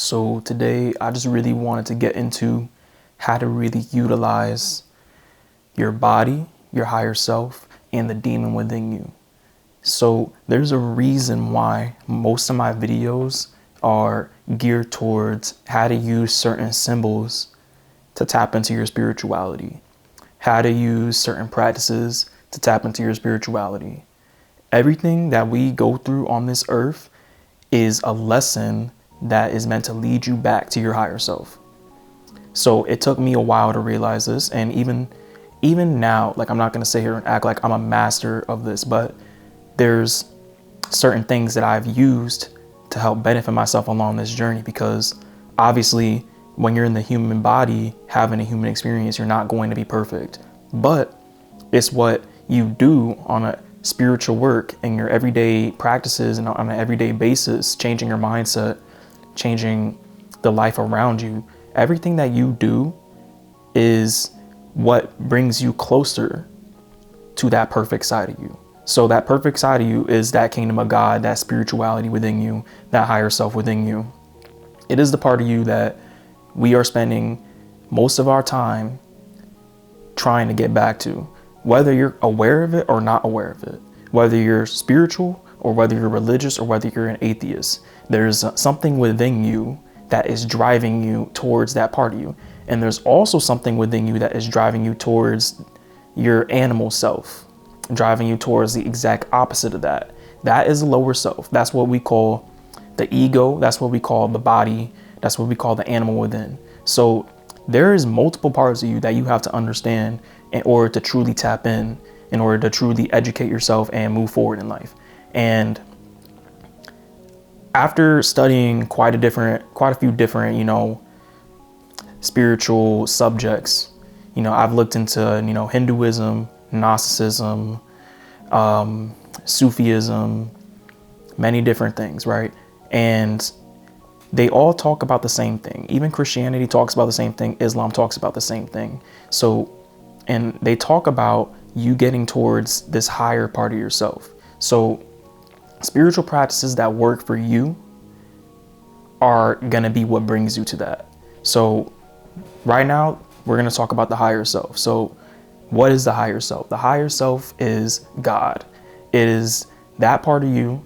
So today I just really wanted to get into how to really utilize your body, your higher self, and the demon within you. So there's a reason why most of my videos are geared towards how to use certain symbols to tap into your spirituality, how to use certain practices to tap into your spirituality. Everything that we go through on this earth is a lesson that is meant to lead you back to your higher self. So it took me a while to realize this, and even now, like, I'm not going to sit here and act like I'm a master of this, but there's certain things that I've used to help benefit myself along this journey, because obviously when you're in the human body having a human experience, you're not going to be perfect, but it's what you do on a spiritual work in your everyday practices and on an everyday basis, changing your mindset, changing the life around you. Everything that you do is what brings you closer to that perfect side of you. So that perfect side of you is that kingdom of God, that spirituality within you, that higher self within you. It is the part of you that we are spending most of our time trying to get back to, whether you're aware of it or not aware of it, whether you're spiritual or whether you're religious or whether you're an atheist. There's something within you that is driving you towards that part of you. And there's also something within you that is driving you towards your animal self, driving you towards the exact opposite of that. That is the lower self. That's what we call the ego. That's what we call the body. That's what we call the animal within. So there is multiple parts of you that you have to understand in order to truly tap in order to truly educate yourself and move forward in life. And after studying quite a few different, spiritual subjects, I've looked into, Hinduism, Gnosticism, Sufism, many different things, right? And they all talk about the same thing. Even Christianity talks about the same thing. Islam talks about the same thing. So, and they talk about you getting towards this higher part of yourself. So spiritual practices that work for you are going to be what brings you to that. So right now, we're going to talk about the higher self. So what is the higher self? The higher self is God. It is that part of you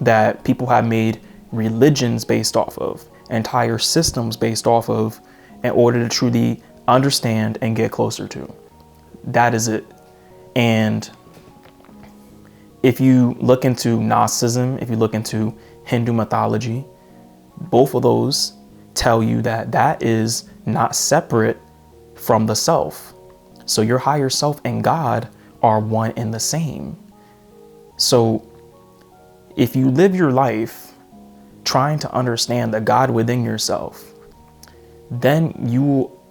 that people have made religions based off of, entire systems based off of, in order to truly understand and get closer to. That is it. And if you look into Gnosticism, if you look into Hindu mythology, both of those tell you that that is not separate from the self. So your higher self and God are one and the same. So if you live your life trying to understand the God within yourself, then you will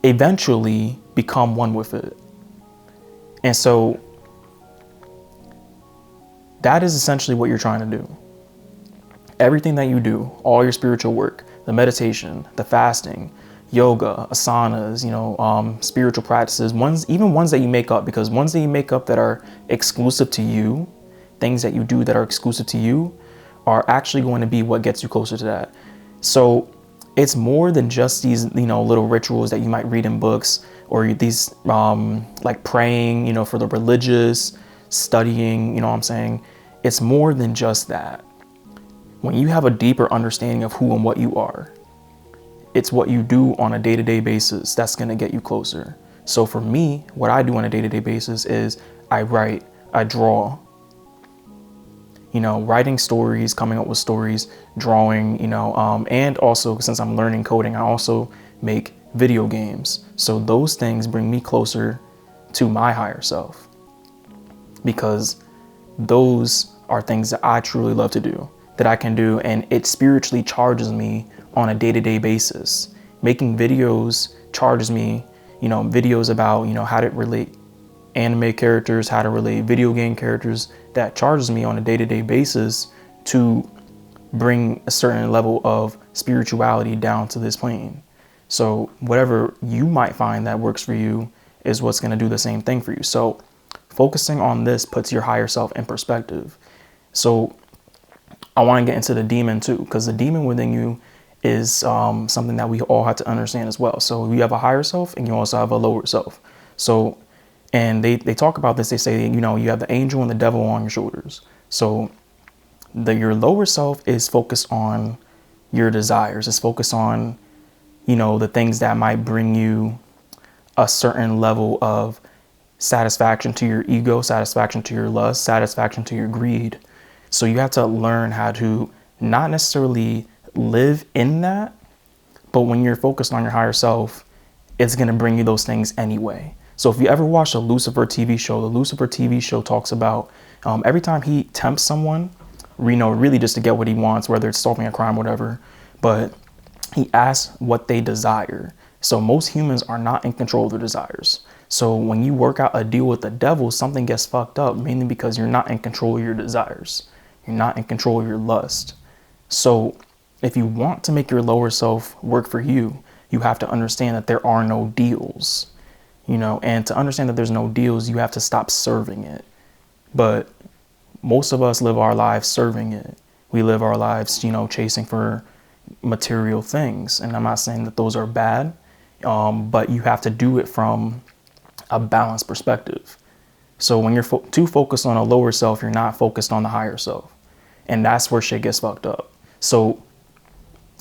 eventually become one with it. And so that is essentially what you're trying to do. Everything that you do, all your spiritual work, the meditation, the fasting, yoga, asanas, spiritual practices, even ones that you make up, because ones that you make up that are exclusive to you, things that you do that are exclusive to you, are actually going to be what gets you closer to that. So it's more than just these, little rituals that you might read in books, or these, like praying, for the religious, studying, what I'm saying? It's more than just that. When you have a deeper understanding of who and what you are, it's what you do on a day-to-day basis that's going to get you closer. So for me, what I do on a day-to-day basis is I write, I draw, writing stories, coming up with stories, drawing, and also, since I'm learning coding, I also make video games. So those things bring me closer to my higher self, because those are things that I truly love to do, that I can do, and it spiritually charges me on a day-to-day basis. Making videos charges me, videos about, how to relate anime characters, how to relate video game characters, that charges me on a day-to-day basis to bring a certain level of spirituality down to this plane. So whatever you might find that works for you is what's going to do the same thing for you. So focusing on this puts your higher self in perspective. So I want to get into the demon too, because the demon within you is something that we all have to understand as well. So you have a higher self and you also have a lower self. So, and they talk about this. They say, you know, you have the angel and the devil on your shoulders. So your lower self is focused on your desires. It's focused on, you know, the things that might bring you a certain level of satisfaction to your ego, satisfaction to your lust, satisfaction to your greed. So you have to learn how to not necessarily live in that, but when you're focused on your higher self, it's going to bring you those things anyway. So if you ever watch the Lucifer TV show, the Lucifer TV show talks about every time he tempts someone, you know, really just to get what he wants, whether it's solving a crime, whatever, but he asks what they desire. So most humans are not in control of their desires. So when you work out a deal with the devil, something gets fucked up, mainly because you're not in control of your desires. You're not in control of your lust. So if you want to make your lower self work for you, you have to understand that there are no deals, you know, and to understand that there's no deals, you have to stop serving it. But most of us live our lives serving it. We live our lives, you know, chasing for material things. And I'm not saying that those are bad, but you have to do it from a balanced perspective. So when you're too focused on a lower self, you're not focused on the higher self. And that's where shit gets fucked up. So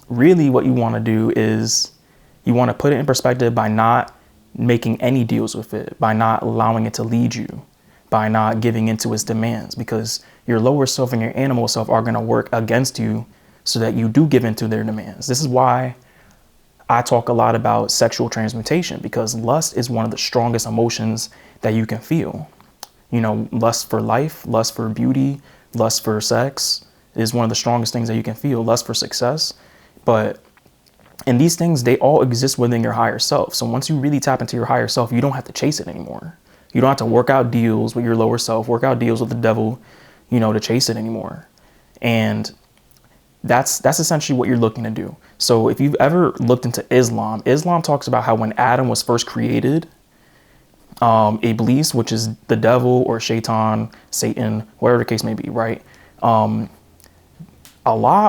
really what you want to do is you want to put it in perspective by not making any deals with it, by not allowing it to lead you, by not giving into its demands, because your lower self and your animal self are going to work against you so that you do give into their demands. This is why I talk a lot about sexual transmutation, because lust is one of the strongest emotions that you can feel. You know, lust for life, lust for beauty, lust for sex is one of the strongest things that you can feel, lust for success. And these things, they all exist within your higher self. So once you really tap into your higher self, you don't have to chase it anymore. You don't have to work out deals with your lower self, work out deals with the devil, you know, to chase it anymore. And that's essentially what you're looking to do. So if you've ever looked into Islam, Islam talks about how when Adam was first created, Iblis, which is the devil or Shaitan, Satan, whatever the case may be, right? Allah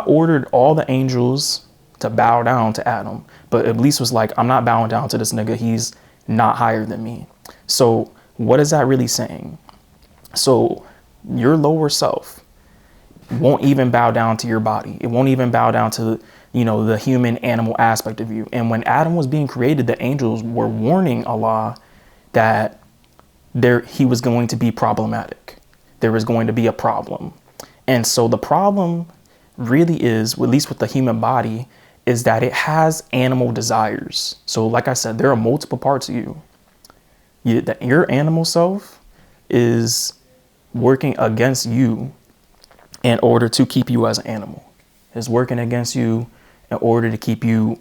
ordered all the angels to bow down to Adam, but Iblis was like, I'm not bowing down to this nigga. He's not higher than me. So what is that really saying? So your lower self won't even bow down to your body. It won't even bow down to, you know, the human animal aspect of you. And when Adam was being created, the angels were warning Allah that he was going to be problematic. There was going to be a problem. And so the problem really is, at least with the human body, is that it has animal desires. So like I said, there are multiple parts of you. Your animal self is working against you in order to keep you as an animal. It's working against you in order to keep you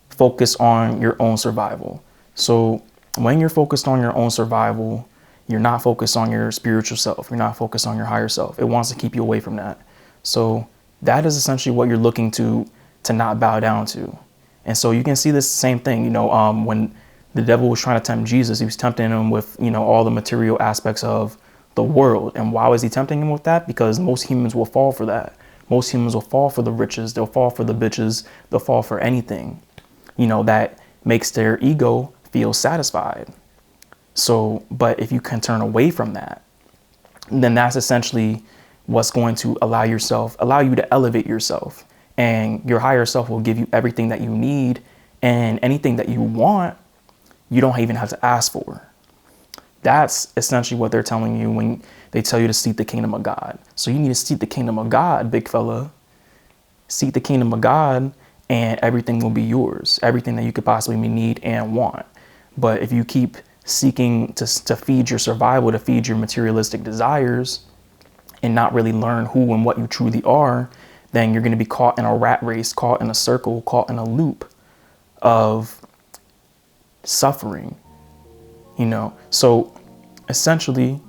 focused on your own survival. So when you're focused on your own survival, you're not focused on your spiritual self. You're not focused on your higher self. It wants to keep you away from that. So that is essentially what you're looking to not bow down to. And so you can see this same thing, you know, when the devil was trying to tempt Jesus, he was tempting him with, you know, all the material aspects of the world. And why was he tempting him with that? Because most humans will fall for that. Most humans will fall for the riches. They'll fall for the bitches. They'll fall for anything, you know, that makes their ego feel satisfied. So, but if you can turn away from that, then that's essentially what's going to allow you to elevate yourself, and your higher self will give you everything that you need, and anything that you want, you don't even have to ask for. That's essentially what they're telling you when they tell you to seek the kingdom of God. So you need to seek the kingdom of God, big fella. Seek the kingdom of God and everything will be yours. Everything that you could possibly need and want. But if you keep seeking to feed your survival, to feed your materialistic desires, and not really learn who and what you truly are, then you're going to be caught in a rat race, caught in a circle, caught in a loop of suffering, you know. So essentially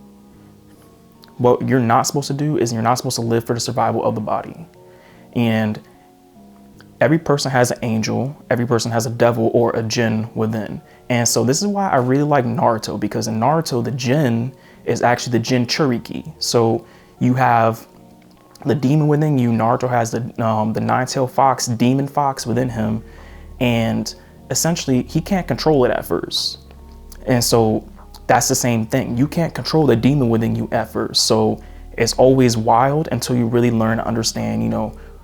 what you're not supposed to do is you're not supposed to live for the survival of the body. And every person has an angel, every person has a devil or a jinn within. And so this is why I really like Naruto, because in Naruto, the jinn is actually the Jinchuriki. So you have the demon within you, Naruto has the nine-tailed fox, demon fox within him, and essentially he can't control it at first. And so that's the same thing. You can't control the demon within you at first. So it's always wild until you really learn to understand,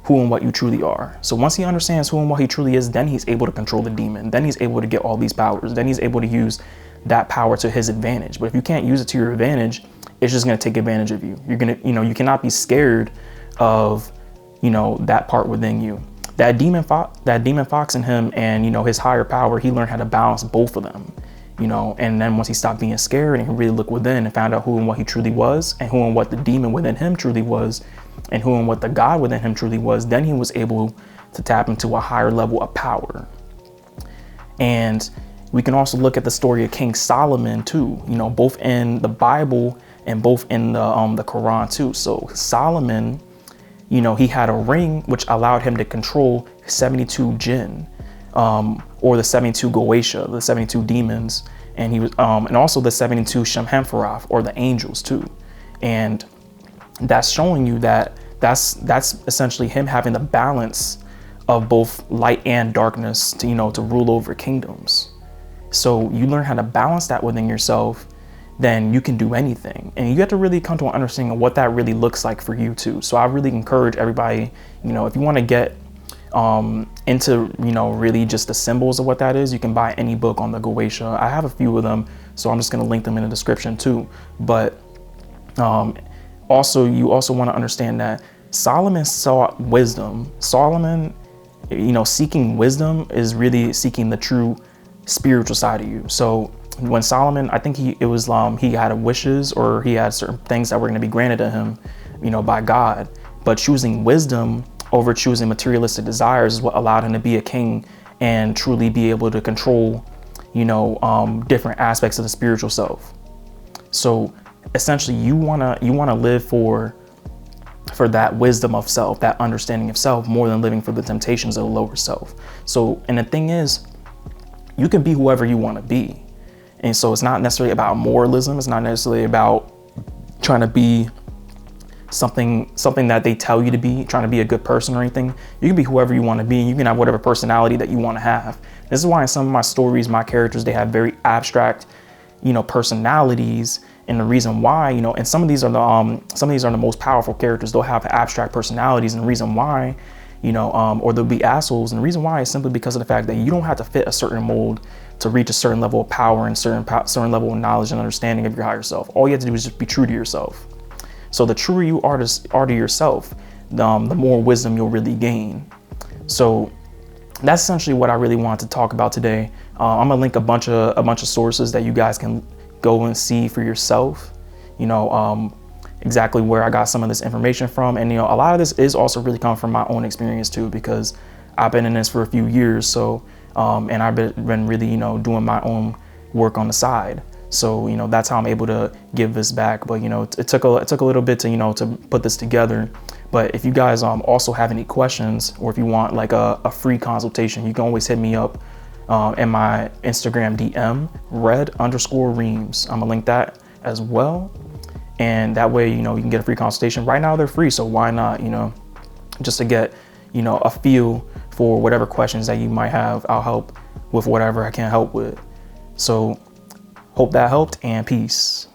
who and what you truly are. So once he understands who and what he truly is, then he's able to control the demon. Then he's able to get all these powers. Then he's able to use that power to his advantage. But if you can't use it to your advantage, it's just going to take advantage of you. You're going to, you cannot be scared of, that part within you. That demon fox in him and, his higher power, he learned how to balance both of them, and then once he stopped being scared and he really looked within and found out who and what he truly was, and who and what the demon within him truly was, and who and what the God within him truly was, then he was able to tap into a higher level of power. And we can also look at the story of King Solomon too, both in the Bible and both in the Quran too. So Solomon, he had a ring which allowed him to control 72 jinn, or the 72 Goetia, the 72 demons, and he was, and also the 72 Shemhamphorath, or the angels too. And that's showing you that that's essentially him having the balance of both light and darkness to, to rule over kingdoms. So you learn how to balance that within yourself, then you can do anything. And you have to really come to an understanding of what that really looks like for you too. So I really encourage everybody, if you want to get into, really just the symbols of what that is, you can buy any book on the Goetia. I have a few of them, so I'm just going to link them in the description too. But also, you also want to understand that Solomon sought wisdom. Solomon, seeking wisdom is really seeking the true spiritual side of you. So when Solomon, I think he had wishes, or he had certain things that were going to be granted to him, by God. But choosing wisdom over choosing materialistic desires is what allowed him to be a king and truly be able to control, different aspects of the spiritual self. So essentially, you wanna live for that wisdom of self, that understanding of self, more than living for the temptations of the lower self. So, and the thing is, you can be whoever you want to be. And so it's not necessarily about moralism. It's not necessarily about trying to be something that they tell you to be, trying to be a good person or anything. You can be whoever you want to be, and you can have whatever personality that you want to have. This is why in some of my stories, my characters, they have very abstract, personalities. And the reason why, and some of these are the most powerful characters. They'll have abstract personalities, and the reason why, or they'll be assholes. And the reason why is simply because of the fact that you don't have to fit a certain mold to reach a certain level of power and certain level of knowledge and understanding of your higher self. All you have to do is just be true to yourself. So the truer you are to yourself, the more wisdom you'll really gain. So that's essentially what I really wanted to talk about today. I'm gonna link a bunch of sources that you guys can go and see for yourself, exactly where I got some of this information from. And, a lot of this is also really coming from my own experience too, because I've been in this for a few years. So, and I've been really, doing my own work on the side. So, that's how I'm able to give this back. But, it took a little bit to, to put this together. But if you guys also have any questions, or if you want like a free consultation, you can always hit me up in my Instagram DM, red_reams. I'm gonna link that as well. And that way, you can get a free consultation. Right now they're free, so why not, just to get, a feel for whatever questions that you might have. I'll help with whatever I can help with. So hope that helped, and peace.